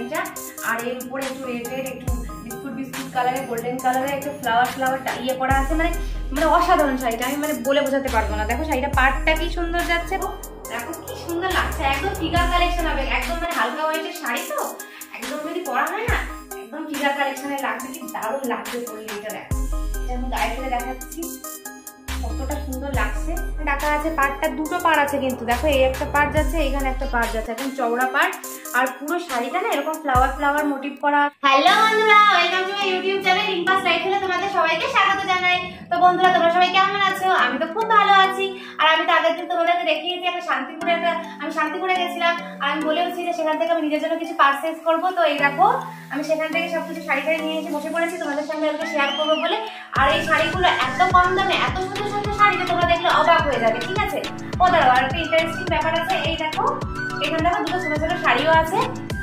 শাড়িটা। আর এর উপরে একটু রেড একটু বিস্কুট কালারে গোল্ডেন কালারে একটু ফ্লাওয়ার ইয়ে করা আছে, মানে অসাধারণ শাড়িটা, আমি মানে বলে বোঝাতে পারবো না। দেখো শাড়িটা পাড়টা কি সুন্দর যাচ্ছে, দেখো কি সুন্দর লাগছে, একদম ফিগার কালেকশন হবে, একদম মানে হালকা ওয়েটের শাড়ি তো একদম যদি পরা হয় না একদম ফিগার কালেকশনে লাগবে, কি দারুণ লাগবে পরলে। এটা দেখো, এটা আমি গায়ে ফেলে দেখাচ্ছি কতটা সুন্দর লাগছে। টাকা আছে, পাড়টা দুটো পাড় আছে কিন্তু দেখো, এই একটা পাড় যাচ্ছে, এখানে একটা পাড় যাচ্ছে, একদম চওড়া পাড়। আর পুরো শাড়িটা না এরকম ফ্লাওয়ার মোটিভ করা। হ্যালো বন্ধুরা, welcome to my YouTube channel Rimpa's লাইফস্টাইলে তোমাদের সবাইকে স্বাগত জানাই। তো বন্ধুরা তোমরা সবাই কেমন আছো? আমি তো খুব ভালো আছি। আর আমি তো আগের দিন তোমাদেরকে দেখিয়েছি আমি শান্তিপুরে গেছিলাম, আর আমি বলেওছি যে সেখান থেকে আমি নিজের জন্য কিছু পারচেজ করবো। তো এই দেখো আমি সেখান থেকে সবকিছু শাড়ি নিয়ে এসে বসে পড়েছি তোমাদের সঙ্গে ওকে শেয়ার করবো বলে। আর এই শাড়িগুলো এত কম দামে এত সুন্দর সুন্দর শাড়ি যে তোমরা দেখলে অবাক হয়ে যাবে, ঠিক আছে? ও দাঁড়াও, আর একটা ইন্টারেস্টিং ব্যাপার আছে, এই দেখো এখানে দেখো দুটো ছোট ছোট শাড়িও আছে,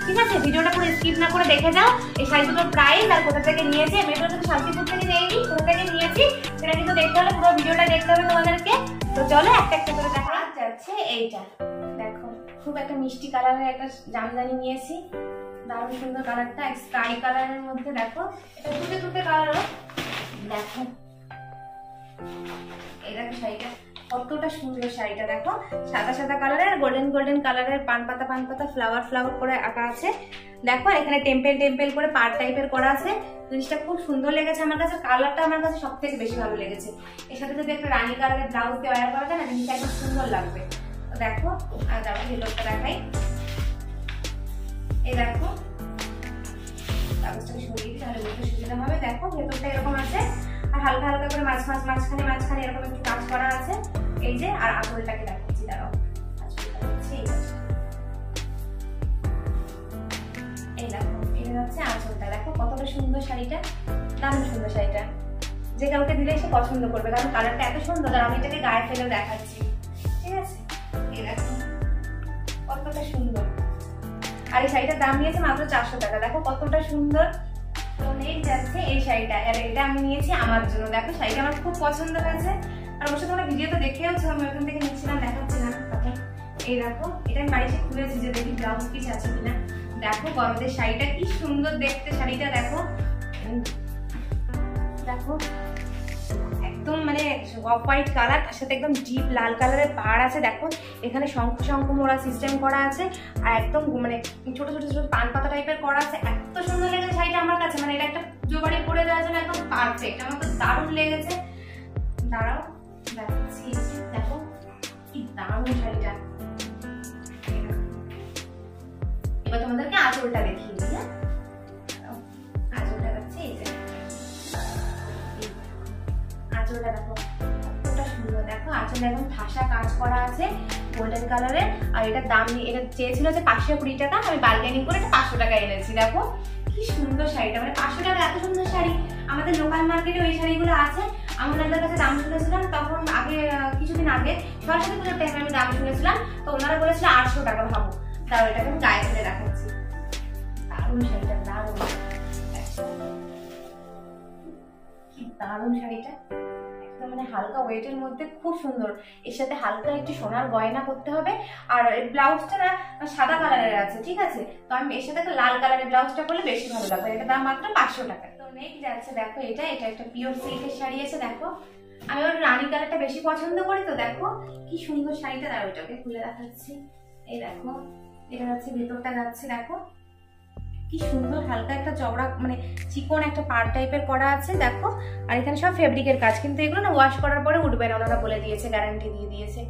ঠিক আছে? ভিডিওটা পুরো স্কিপ না করে দেখে যাও। এই শাড়িগুলোর প্রাইস আর কোথা থেকে নিয়েছি, আমি এটা কিন্তু শান্তিপুর থেকে নিয়েছি, কোথা থেকে নিয়েছি সেটা কিন্তু দেখতে হলে পুরো ভিডিওটা দেখতে হবে তোমাদেরকে। তো চলো একটা একটা করে দেখা যাচ্ছে। এইটা দেখো খুব একটা মিষ্টি কালারের একটা জামদানি নিয়েছি, দারুণ সুন্দর কালারটা, স্কাই কালারের মধ্যে। দেখো এটা দুটো কালারও, দেখো এই দেখো শাড়িটা কতটা সুন্দর। শাড়িটা দেখো সাদা কালারের গোল্ডেন কালারের পান পাতা ফ্লাওয়ার করে আঁকা আছে। দেখো এখানে টেম্পেল করে পার টাইপের করা আছে। জিনিসটা খুব সুন্দর লেগেছে আমার কাছে, কালারটা আমার কাছে সব থেকে বেশি ভালো লেগেছে। এর সাথে যদি একটা রানী কালারের ব্লাউজ দিয়ে ওয়্যার করা যায় না, জিনিসটা একদম সুন্দর লাগবে। তো দেখো আর দেখো ভেতরটা দেখাই, এই দেখো কাগজটাকে সরিয়ে দিই তাহলে বুঝতে সুবিধা হবে। দেখো ভেতরটা এরকম আছে, আর হালকা করে মাঝখানে এরকম একটু কাজ করা আছে, এই যে। আর আঁচলটাকে দেখাচ্ছি, দাঁড়াও এই দেখো এটা হচ্ছে আঁচলটা। দেখো কতটা সুন্দর শাড়িটা, দারুণ সুন্দর শাড়িটা, যে কাউকে দিলে সে পছন্দ করবে, কারণ কালারটা এত সুন্দর। আর আমি এটাকে গায়ে ফেলেও দেখাচ্ছি, ঠিক আছে? এই দেখো কতটা সুন্দর। আর এই শাড়িটার দাম নিয়েছে মাত্র 400 টাকা। দেখো কতটা সুন্দর। তো নেই যাচ্ছে এই শাড়িটা, আর এটা আমি নিয়েছি আমার জন্য। দেখো শাড়িটা আমার খুব পছন্দ হয়েছে, আর অবশ্য তোমরা ভিডিওতে দেখেওছো, আমি ওখান থেকে নিচ্ছিলাম, দেখাচ্ছিলাম তখন। এই দেখো এটা আমি বাড়িতে খুলেছি যে দেখি ব্লাউজ পিস আছে কিনা। দেখো গরমের শাড়িটা কি সুন্দর দেখতে, শাড়িটা দেখো একদম মানে অফ হোয়াইট কালার, তার সাথে একদম ডিপ লাল কালারের পাড় আছে। দেখো এখানে শঙ্খ মোড়া সিস্টেম করা আছে, আর একদম মানে ছোট পান পাতা টাইপের করা আছে। এত সুন্দর লেগেছে শাড়িটা আমার কাছে, মানে এটা একটা পুজো বাড়ি পরে দেওয়ার জন্য একদম পারফেক্ট। আমার তো দারুণ লেগেছে। দাঁড়াও দেখাচ্ছি, দেখো কি দারুণ শাড়িটা। এবার তোমাদেরকে আঁচলটা দেখিয়ে দিই। হ্যাঁ আঁচলটা যাচ্ছে, এই যে আঁচলটা দেখো কতটা সুন্দর। দেখো আঁচলে একদম ঠাসা কাজ করা আছে গোল্ডেন কালারের। আর এটার দাম এটা চেয়েছিল যে 520 টাকা, আমি বার্গেনিং করে এটা 500 টাকা এনেছি। দেখো কি সুন্দর শাড়িটা, মানে 500 টাকা এত সুন্দর শাড়ি। আমাদের লোকাল মার্কেটে ওই শাড়িগুলো আছে, আমি ওনাদের কাছে দাম শুনেছিলাম তখন, আগে কিছুদিন আগে সরস্বতী পুজোর টাইমে আমি দাম শুনেছিলাম, তো ওনারা বলেছিল 800 টাকা। ভাবো, তাও এটাকে আমি গায়ে ফেলে দেখাচ্ছি, দারুণ শাড়িটা, দারুণ কি দারুণ শাড়িটা, একদম মানে হালকা ওয়েটের মধ্যে খুব সুন্দর। এর সাথে হালকা একটু সোনার গয়না করতে হবে। আর ব্লাউজটা না সাদা কালারের আছে, ঠিক আছে? তো আমি এর সাথে একটা লাল কালারের ব্লাউজটা করলে বেশি ভালো লাগবে। এটা দাম মাত্র 500 টাকা। তো নেক্সট যাচ্ছে দেখো এটা একটা পিওর সিল্কের শাড়ি আছে। দেখো আমি ওর রানী কালারটা বেশি পছন্দ করি, তো দেখো কি সুন্দর শাড়িটা। আর ওইটাকে খুলে দেখাচ্ছি, এই দেখো এটা যাচ্ছে ভেতরটা যাচ্ছে, দেখো কি সুন্দর হালকা একটা চওড়া মানে চিকন একটা পাড় টাইপের করা আছে। দেখো আর এখানে সব ফেব্রিকের কাজ, কিন্তু এগুলো না ওয়াশ করার পরে উঠবে না, ওনারা বলে দিয়েছে, গ্যারান্টি দিয়ে দিয়েছে,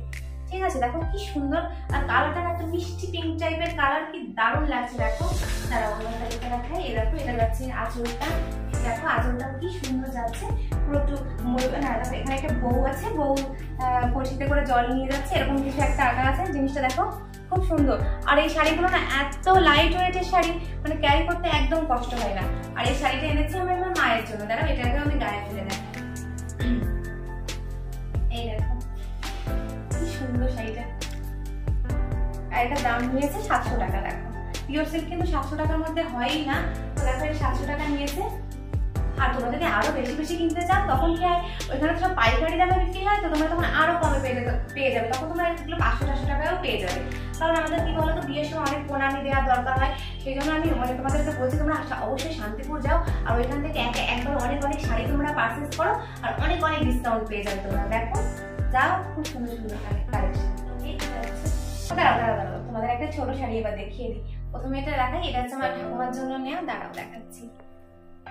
ঠিক আছে? দেখো কি সুন্দর। আর কালারটা একটা মিষ্টি পিঙ্ক টাইপের কালার, কি দারুণ লাগছে। দেখো তারা অন্যটা দেখে দেখায়, এই দেখো এটা যাচ্ছে আঁচলটা। দেখো আঁচলটা কি সুন্দর যাচ্ছে, পুরো একটু না। দেখো এখানে একটা বউ আছে, বউ কলসিতে করে জল নিয়ে যাচ্ছে, এরকম কিছু একটা আঁকা আছে। জিনিসটা দেখো খুব সুন্দর। আর এই শাড়িগুলো না এত লাইট ওয়েটের শাড়ি, মানে ক্যারি করতে একদম কষ্ট হয় না। আর এই শাড়িটা এনেছি আমি আমার মায়ের জন্য। দাঁড়াও এটাকে আমি গায়ে ফেলে দেখ, এই দেখো কি সুন্দর শাড়িটা। আর এটার দাম নিয়েছে 700 টাকা। দেখো পিওর সিল্ক কিন্তু 700 টাকার মধ্যে হয়ই না, তো দেখো এটা 700 টাকা নিয়েছে। আর তোমরা যদি আরো বেশি বেশি কিনতে চাও তখন কি হয়, ওইখানে তো সব পাইকারি দামে বিক্রি হয়, তো তোমরা তখন আরো কমে পেয়ে যাবে, তখন তোমরা এগুলো 500-400 টাকায়ও পেয়ে যাবে। কারণ আমাদের কি বলতো, বিয়ের সময় অনেক প্রণামী দেওয়ার দরকার হয়, সেই জন্য আমি মানে তোমাদেরকে বলছি তোমরা অবশ্যই শান্তিপুর যাও, আর ওইখান থেকে একবার অনেক অনেক শাড়ি তোমরা পারচেস করো, আর অনেক অনেক ডিসকাউন্ট পেয়ে যাবে তোমরা। দেখো যাও, খুব সুন্দর সুন্দর কালেকশন। দাঁড়াও তোমাদের একটা ছোট শাড়ি এবার দেখিয়ে দিই। প্রথমে এটা দেখাই, এটা হচ্ছে আমার ঠাকুমার জন্য নেওয়া। দাঁড়াও দেখাচ্ছি,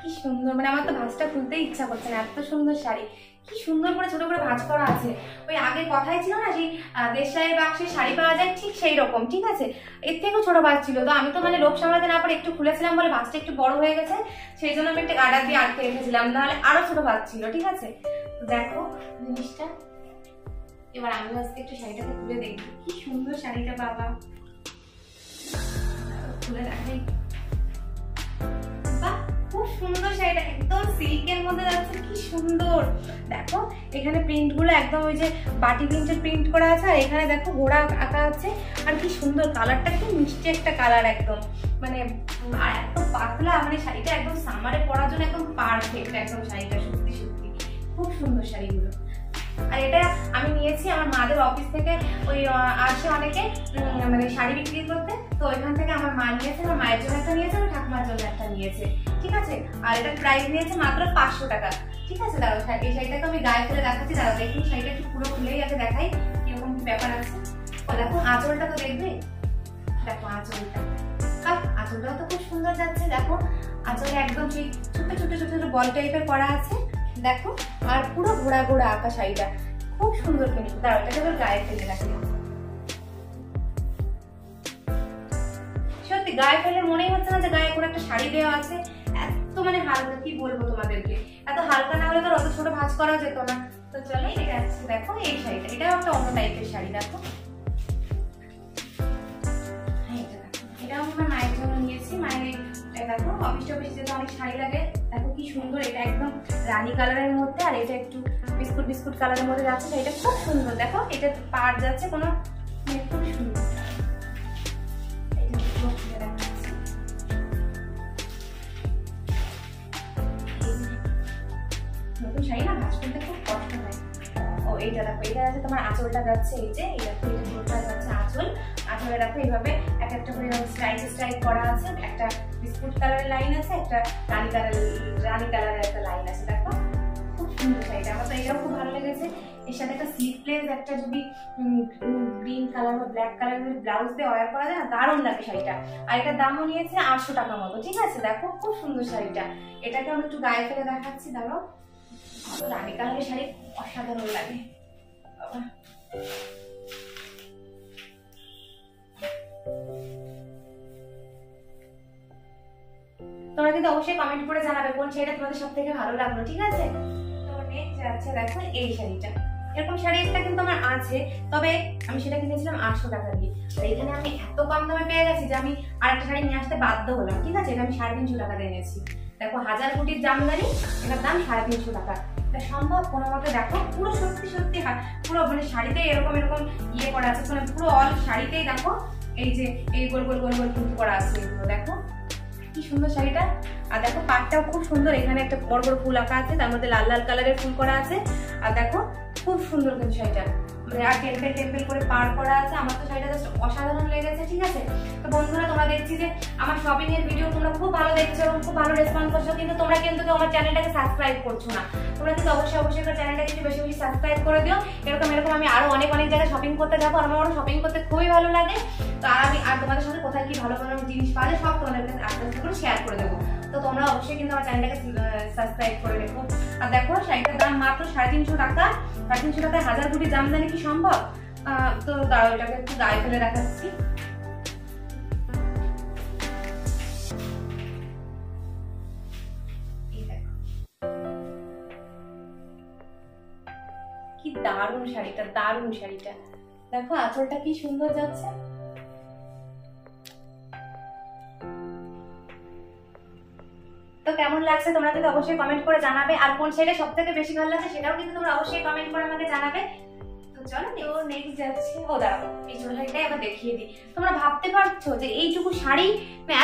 কি সুন্দর, মানে আমার তো ভাঁজটা খুলতেই ইচ্ছা করছে না, এত সুন্দর শাড়ি, কি সুন্দর করে ছোট করে ভাঁজ করা আছে। ওই আগে কথাই ছিল না, সেই দেশলাই বাক্সে শাড়ি পাওয়া যায়, ঠিক সেই রকম, ঠিক আছে, এর থেকেও ছোট ভাঁজ ছিল। তো আমি তো মানে লোভ সামলাতে না পারে একটু খুলেছিলাম বলে ভাঁজটা একটু বড় হয়ে গেছে, সেই জন্য আমি একটা গার্ডার দিয়ে আটকে রেখেছিলাম, নাহলে আরো ছোট ভাঁজ ছিল, ঠিক আছে। তো দেখো জিনিসটা, এবার আমি আজকে একটু শাড়িটাকে খুলে দেখি, কি সুন্দর শাড়িটা বাবা, খুলে দেখাই। বাহ, খুব সুন্দর শাড়িটা, একদম সিল্কের মধ্যে যাচ্ছে, কি সুন্দর। দেখো এখানে প্রিন্ট গুলো একদম ওই যে বাটি প্রিন্টের প্রিন্ট করা আছে, আর এখানে দেখো ঘোড়া আঁকা আছে, আর কি সুন্দর কালারটা, কি মিষ্টি একটা কালার একদম, মানে আর এত পাতলা, মানে শাড়িটা একদম সামারে পরার জন্য একদম পারফেক্ট একদম শাড়িটা, সত্যি সত্যি খুব সুন্দর শাড়িগুলো। আর এটা আমি নিয়েছি আমার মাদের অফিস থেকে, ওই আসে অনেকে মানে শাড়ি বিক্রি করতে, তো ওইখান থেকে আমার মা নিয়েছে, আমার মায়ের জন্য একটা নিয়েছে, আমার ঠাকুমার জন্য একটা নিয়েছে, ঠিক আছে। আর এটা প্রাইস নিয়েছে মাত্র 500 টাকা, ঠিক আছে। দাঁড়াও এই শাড়িটাকে আমি গায়ে ফেলে দেখাচ্ছি, দাঁড়াও দেখুন শাড়িটা একটু পুরো খুলেই আগে দেখাই কিরকম কি ব্যাপার আছে। ও দেখো আঁচলটা তো দেখবে, দেখো আঁচলটা, আঁচলটাও তো খুব সুন্দর যাচ্ছে। দেখো আঁচলে একদম সেই ছোট ছোট ছোট ছোট বল টাইপের করা আছে, দেখো, আর পুরো ঘোড়া ঘোড়া আঁকা শাড়িটা, খুব সুন্দর কিন্তু। দাঁড়াও এটাকে এবার গায়ে ফেলে রাখি, সত্যি গায়ে ফেলে মনেই হচ্ছে না যে গায়ে কোনো একটা শাড়ি দেওয়া আছে, এত মানে হালকা, কি বলবো তোমাদেরকে, এত হালকা না হলে তো অত ছোট ভাঁজ করা যেত না। তো চলো এটা আছে, দেখো এই শাড়িটা, এটাও একটা অন্য টাইপের শাড়ি, দেখো এটাও আমি আমার মায়ের জন্য নিয়েছি। মায়ের দেখো অফিস টফিস যেতে অনেক শাড়ি লাগে, দেখো কি সুন্দর, এটা একদম রানী কালারের মধ্যে, আর এটা একটু বিস্কুট বিস্কুট কালারের মধ্যে যাচ্ছে, এটা খুব সুন্দর। দেখো এটা পার যাচ্ছে কোনো, মানে খুব সুন্দর। নতুন শাড়ি না ভাঁজ করতে খুব কষ্ট হয়। ও এইটা দেখো, এটা আছে তোমার আঁচলটা যাচ্ছে, এই যে এটা পুরোটা যাচ্ছে আঁচল, আঁচলে দেখো এইভাবে এক একটা করে স্ট্রাইক করা আছে, একটা বিস্কুট কালারের লাইন আছে, একটা রানী কালারের একটা লাইন আছে, দেখো খুব সুন্দর শাড়িটা, আমার তো এটাও খুব ভালো লেগেছে। এর সাথে একটা স্লিভলেস একটা যদি গ্রিন কালার বা ব্ল্যাক কালারের ব্লাউজ দিয়ে ওয়্যার করা যায় না, দারুণ লাগে শাড়িটা। আর এটার দামও নিয়েছে 800 টাকা মতো, ঠিক আছে। দেখো খুব সুন্দর শাড়িটা, এটাকে আমি একটু গায়ে ফেলে দেখাচ্ছি, দাঁড়াও। রানী কালারের শাড়ি অসাধারণ লাগে বাবা। তোমরা কিন্তু অবশ্যই কমেন্ট করে জানাবে কোন শাড়িটা তোমাদের সব থেকে ভালো লাগলো, ঠিক আছে। তো নেক্সট যাচ্ছে দেখো এই শাড়িটা, এরকম শাড়ি একটা কিন্তু আমার আছে, তবে আমি সেটা কিনেছিলাম 800 টাকা দিয়ে, আর এখানে আমি এত কম দামে পেয়ে গেছি যে আমি আরেকটা শাড়ি নিয়ে আসতে বাধ্য হলাম, ঠিক আছে। এটা আমি 350 টাকা দিয়ে এনেছি। দেখো 1000 কোটির জামদানি, এটার দাম 350 টাকা। এটা সম্ভব কোনো মতে? দেখো পুরো সত্যি সত্যি পুরো মানে শাড়িতে এরকম এরকম ইয়ে করা আছে, মানে পুরো অল শাড়িতেই দেখো এই যে এই গোল গোল গোল গোল কিন্তু করা আছে, এগুলো দেখো কি সুন্দর শাড়িটা। আর দেখো পাটটাও খুব সুন্দর, এখানে একটা বড় বড় ফুল আঁকা আছে, তার মধ্যে লাল লাল কালারের ফুল করা আছে। আর দেখো খুব সুন্দর কিন্তু শাড়িটা, মানে আর টেম্পেল টেম্পেল করে পার করা আছে। আমার তো শাড়িটা জাস্ট অসাধারণ লেগেছে, ঠিক আছে। তো বন্ধুরা তোমরা দেখছি যে আমার শপিং এর ভিডিও তোমরা খুব ভালো দেখছো এবং খুব ভালো রেসপন্স করছো, কিন্তু তোমরা কিন্তু আমার চ্যানেলটাকে সাবস্ক্রাইব করছো না। তোমরা কিন্তু অবশ্যই অবশ্যই চ্যানেলটাকে একটু বেশি বেশি সাবস্ক্রাইব করে দিও। এরকম এরকম আমি আরো অনেক অনেক জায়গায় শপিং করতে যাবো, আর আমার শপিং করতে খুবই ভালো লাগে। তো আমি আর তোমাদের সাথে কোথায় কি ভালো ভালো জিনিস পাওয়া যায় সব তোমাদেরকে আস্তে আস্তে করে শেয়ার করে দেবো। তো তোমরা অবশ্যই কিন্তু আমার চ্যানেলটাকে সাবস্ক্রাইব করে রেখো। আর দেখো শাড়িটার দাম মাত্র 350 টাকা। 350 টাকায় 1000 কোটি জামদানি কি সম্ভব? তো দাঁড়াও এটাকে একটু গায়ে ফেলে দেখাচ্ছি। কি দারুণ শাড়িটা, দারুণ শাড়িটা। দেখো আঁচলটা কি সুন্দর যাচ্ছে। তো কেমন লাগছে তোমরা কিন্তু অবশ্যই কমেন্ট করে জানাবে, আর কোন শাড়িটা সবথেকে বেশি ভালো লাগছে সেটাও কিন্তু তোমরা অবশ্যই কমেন্ট করে আমাকে জানাবে। তো চলো নেক্সট যাচ্ছে। ও দাঁড়াও, এই ছোট শাড়িটাই আবার দেখিয়ে দিই। তোমরা ভাবতে পারছো যে এইটুকু শাড়ি,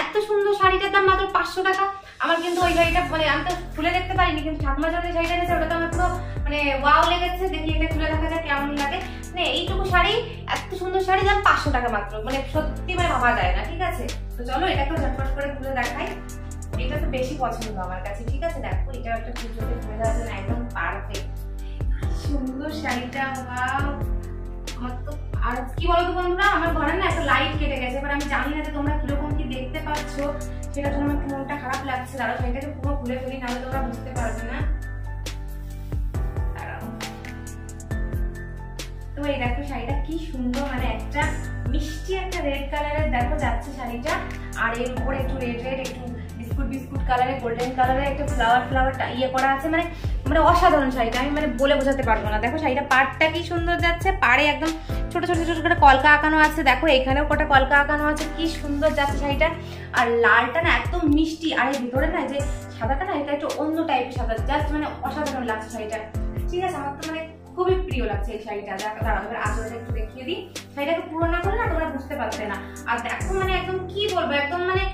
এত সুন্দর শাড়িটার দাম মাত্র 500 টাকা। আমার কিন্তু ওই শাড়িটা মানে আমি তো খুলে দেখতে পারিনি, কিন্তু ঠাকুমা যখন শাড়িটা এনেছে ওটা তো আমার পুরো মানে ওয়াও লেগেছে। দেখি এটা খুলে দেখা যাক কেমন লাগে। মানে এইটুকু শাড়ি, এত সুন্দর শাড়ি, দাম 500 টাকা মাত্র, মানে সত্যি মানে ভাবা যায় না। ঠিক আছে, তো চলো এটাকে ঝটপট করে খুলে দেখাই। এটা তো বেশি পছন্দ আমার কাছে। ঠিক আছে, দেখো এটা একটা পুজোতে খুলে দেওয়ার জন্য একদম পারফেক্ট সুন্দর শাড়িটা। ওয়াও, আমার তো আর কি বলতো বন্ধুরা, আমার ঘরে না একটা লাইট কেটে গেছে, এবার আমি জানি না যে তোমরা কিরকম কি দেখতে পাচ্ছ, সেটার জন্য আমার মনটা খারাপ লাগছে। দাঁড়াও শাড়িটাকে পুরো খুলে ফেলি, নাহলে তোমরা বুঝতে পারবে না। তো এই দেখো শাড়িটা কি সুন্দর, মানে একটা মিষ্টি একটা রেড কালারের দেখো যাচ্ছে শাড়িটা, আর এর উপরে একটু রেড একটু বিস্কুট কালারে গোল্ডেন কালারে একটা ফ্লাওয়ার ইয়ে করা আছে। মানে মানে অসাধারণ শাড়িটা, আমি মানে বলে বোঝাতে পারবো না। দেখো শাড়িটা পাড়টা কি সুন্দর যাচ্ছে, পাড়ে একদম ছোট ছোট ছোট করে কলকা আঁকানো আছে। দেখো এখানেও কটা কলকা আঁকানো আছে, কি সুন্দর যাচ্ছে শাড়িটা। আর লালটা না এত মিষ্টি, আর এর ভিতরে না যে সাদাটা না, এটা একটু অন্য টাইপের সাদা, জাস্ট মানে অসাধারণ লাগছে শাড়িটা। ঠিক আছে, আমার তো মানে খুবই প্রিয় লাগছে এই শাড়িটা। দাঁড়াও এবার আঁচলটা একটু দেখিয়ে দিই। শাড়িটাকে পুরো না করলে না তোমরা বুঝতে পারবে না। আর দেখো মানে একদম কি বলবো, একদম মানে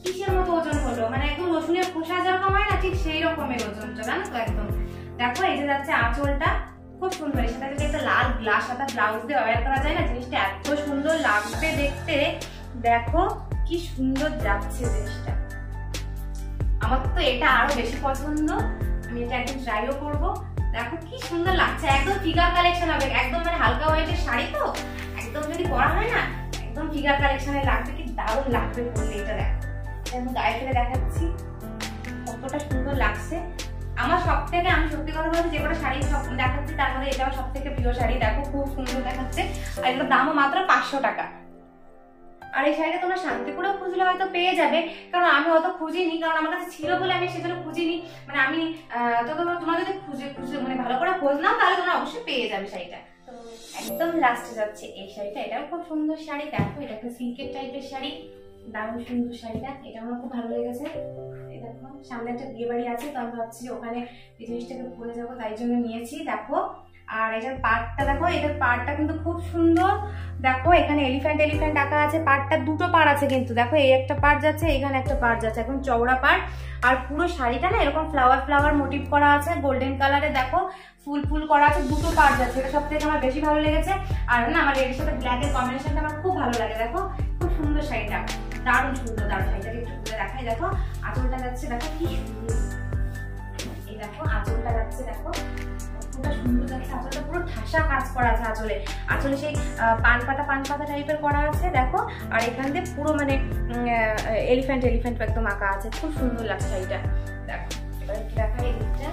কিসের মতো ওজন হলো, মানে একদম রসুনের খোসা যেরকম হয় না, ঠিক সেই রকমের ওজনটা, জানো তো একদম। দেখো এই যে যাচ্ছে আঁচলটা, খুব সুন্দর। এর সাথে যদি একটা লাল গ্লাস হাতা ব্লাউজ দিয়ে ব্যবহার করা যায় না, জিনিসটা এত সুন্দর লাগবে দেখতে। দেখো কি সুন্দর যাচ্ছে জিনিসটা, আমার তো এটা আরো বেশি পছন্দ। আমি এটা একদম ট্রাইও করবো। দেখো কি সুন্দর লাগছে, একদম ফিগার কালেকশন হবে, একদম মানে হালকা ওয়েটের শাড়ি তো, একদম যদি পরা হয় না একদম ফিগার কালেকশনে লাগবে, কি দারুণ লাগবে পরলে। এটা দেখো আমি গায়ে ফেলে দেখাচ্ছি কতটা সুন্দর লাগছে। আমার সব থেকে, আমি সত্যি কথা বলছি, যে কটা শাড়ি সব দেখাচ্ছি তার মধ্যে এটাও সব থেকে প্রিয় শাড়ি। দেখো খুব সুন্দর দেখাচ্ছে, আর এটার দামও মাত্র 500 টাকা। আর এই শাড়িটা তোমরা শান্তিপুরেও খুঁজলে হয়তো পেয়ে যাবে, কারণ আমি অত খুঁজিনি, কারণ আমার কাছে ছিল বলে আমি সেজন্য খুঁজিনি। মানে আমি তো তোমরা যদি খুঁজে মানে ভালো করে খোঁজ নাও, তাহলে তোমরা অবশ্যই পেয়ে যাবে শাড়িটা। তো একদম লাস্টে যাচ্ছে এই শাড়িটা, এটাও খুব সুন্দর শাড়ি। দেখো এটা একটা সিল্কের টাইপের শাড়ি, দারুণ সুন্দর শাড়িটা, এটা আমার খুব ভালো লেগেছে। এই দেখো সামনে একটা বিয়ে বাড়ি আছে, তো আমি ভাবছি ওখানে এই জিনিসটাকে পরে যাবো, তাই জন্য নিয়েছি। দেখো আর এটার পাড়টা দেখো, এটার পাড়টা কিন্তু খুব সুন্দর। দেখো এখানে এলিফ্যান্ট আঁকা আছে, পাড়টা দুটো পাড় আছে কিন্তু। দেখো এই একটা পাড় যাচ্ছে, এখানে একটা পাড় যাচ্ছে, এখন চওড়া পাড়। আর পুরো শাড়িটা না এরকম ফ্লাওয়ার মোটিভ করা আছে, গোল্ডেন কালারে দেখো ফুল করা আছে, দুটো পাড় যাচ্ছে। এটা সব থেকে আমার বেশি ভালো লেগেছে। আর না আমার এর সাথে ব্ল্যাকের কম্বিনেশনটা আমার খুব ভালো লাগে। দেখো খুব সুন্দর শাড়িটা, দারুণ সুন্দর, দারুণ। শাড়িটাকে একটু খুলে দেখাই। দেখো আঁচলটা যাচ্ছে, দেখো কি সুন্দর, এই দেখো আঁচলটা যাচ্ছে, দেখো কতটা সুন্দর যাচ্ছে। আঁচলটা পুরো ঠাসা কাজ করা আছে আঁচলে সেই পান পাতা টাইপের করা আছে। দেখো আর এখান দিয়ে পুরো মানে এলিফ্যান্ট একদম আঁকা আছে, খুব সুন্দর লাগছে শাড়িটা। দেখো এবার একটু দেখাই এই দিকটা।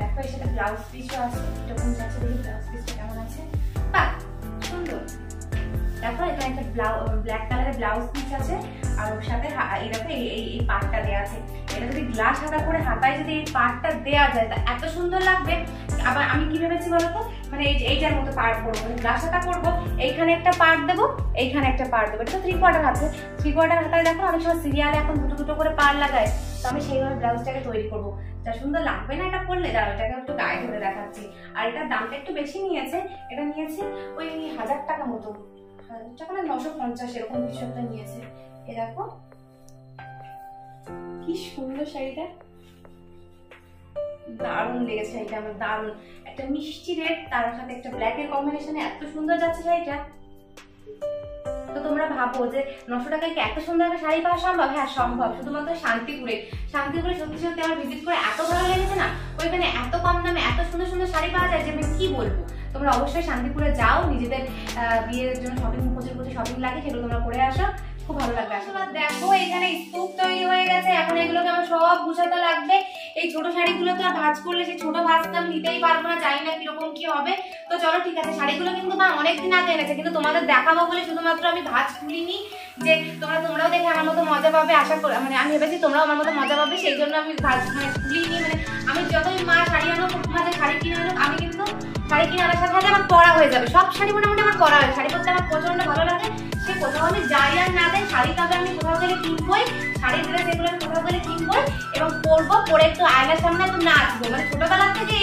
দেখো এর সাথে ব্লাউজ পিসও আছে, এরকম যাচ্ছে, দেখি ব্লাউজ পিসটা কেমন আছে। বাহ সুন্দর। দেখো এখানে একটা ব্ল্যাক কালারের ব্লাউজ পিস আছে, আর ওর সাথে এই দেখো এই পাটটা দেওয়া আছে। এটা যদি গ্লাস হাতা করে হাতায় যদি এই পাটটা দেওয়া যায় তা এত সুন্দর লাগবে। আবার আমি কি ভেবেছি বলতো, মানে এইটার মতো পার্ট করবো, মানে গ্লাস হাতা করবো, এইখানে একটা পার্ট দেবো, এইখানে একটা পার্ট দেবো। এটা তো 3/4 আছে, 3/4 হাতায় দেখো অনেক সময় সিরিয়ালে এখন দুটো করে পার লাগায়, তো আমি সেইভাবে ব্লাউজটাকে তৈরি করবো। যা সুন্দর লাগবে না এটা করলে। দাঁড়াও এটাকে একটু গায়ে ধরে দেখাচ্ছি। আর এটার দামটা একটু বেশি নিয়েছে, এটা নিয়েছে ওই 1000 টাকা মতো, 1000 টাকা না 950 এরকম কিছু একটা নিয়েছে। এ দেখো কি সুন্দর শাড়িটা, দারুণ লেগেছে শাড়িটা আমার, দারুণ। একটা মিষ্টি রেড, তার সাথে একটা ব্ল্যাকের কম্বিনেশনে এত সুন্দর যাচ্ছে শাড়িটা। তো তোমরা ভাবো যে 900 টাকায় কি এত সুন্দর একটা শাড়ি পাওয়া সম্ভব? হ্যাঁ সম্ভব, শুধুমাত্র শান্তিপুরে সত্যি আমার ভিজিট করে এত ভালো লেগেছে না। ওইখানে এত কম দামে এত সুন্দর সুন্দর শাড়ি পাওয়া যায় যে আমি কি বলবো। তোমরা অবশ্যই শান্তিপুরে যাও, নিজেদের বিয়ের জন্য প্রচুর শপিং লাগে, সেগুলো তোমরা করে আসো, খুব ভালো লাগবে। দেখো এখানে স্তূপ তৈরি হয়ে গেছে, এখন এগুলোকে আমার সব গুছাতে লাগবে। এই ছোট শাড়িগুলো তো আর ভাঁজ করলে সেই ছোট ভাঁজটা আমি নিতেই পারবো না, জানি না কিরকম কি হবে। তো চলো ঠিক আছে, শাড়িগুলো কিন্তু মা অনেকদিন আগে এনেছে, কিন্তু তোমাদের দেখাবো বলে শুধুমাত্র আমি ভাঁজ খুলিনি, যে তোমরাও দেখে আমার মতো মজা পাবে আশা করি। মানে আমি ভেবেছি তোমরাও আমার মতো মজা পাবে, সেই জন্য আমি ভাঁজ খুলিনি। মানে আমি যতই মা শাড়ি আনো, মাঝে শাড়ি কিনে আনো, আমি কিন্তু শাড়ি কিনে আনার সাথে সাথে আমার পরা হয়ে যাবে। সব শাড়ি মোটামুটি আমার পরা হয়, শাড়ি পরতে আমার প্রচন্ড ভালো লাগে, সে কোথাও আমি যাই আর না দেয়, শাড়ি কাপড় আমি কোথাও গেলে কিনবই, শাড়ির ড্রেস এগুলো আমি কোথাও গেলে কিনবই এবং পরবো, পরে একটু আয়নার সামনে একটু নাচবো। মানে ছোটবেলা থেকে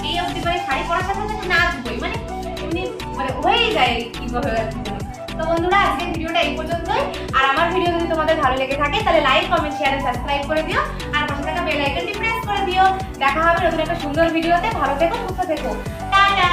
এই অবধি মানে শাড়ি পরার সাথে সাথে নাচবই, মানে এমনি মানে হয়েই যায় কিভাবে হয়ে যাচ্ছে। তো বন্ধুরা আজকের ভিডিওটা এই পর্যন্তই। আর আমার ভিডিও যদি তোমাদের ভালো লেগে থাকে তাহলে like, comment, share and subscribe করে দিও আর পাশে থাকা বেল আইকনটি প্রেস করে দিও। দেখা হবে নতুন একটা সুন্দর ভিডিওতে। ভালো থেকো, সুস্থ থেকো, টাটা।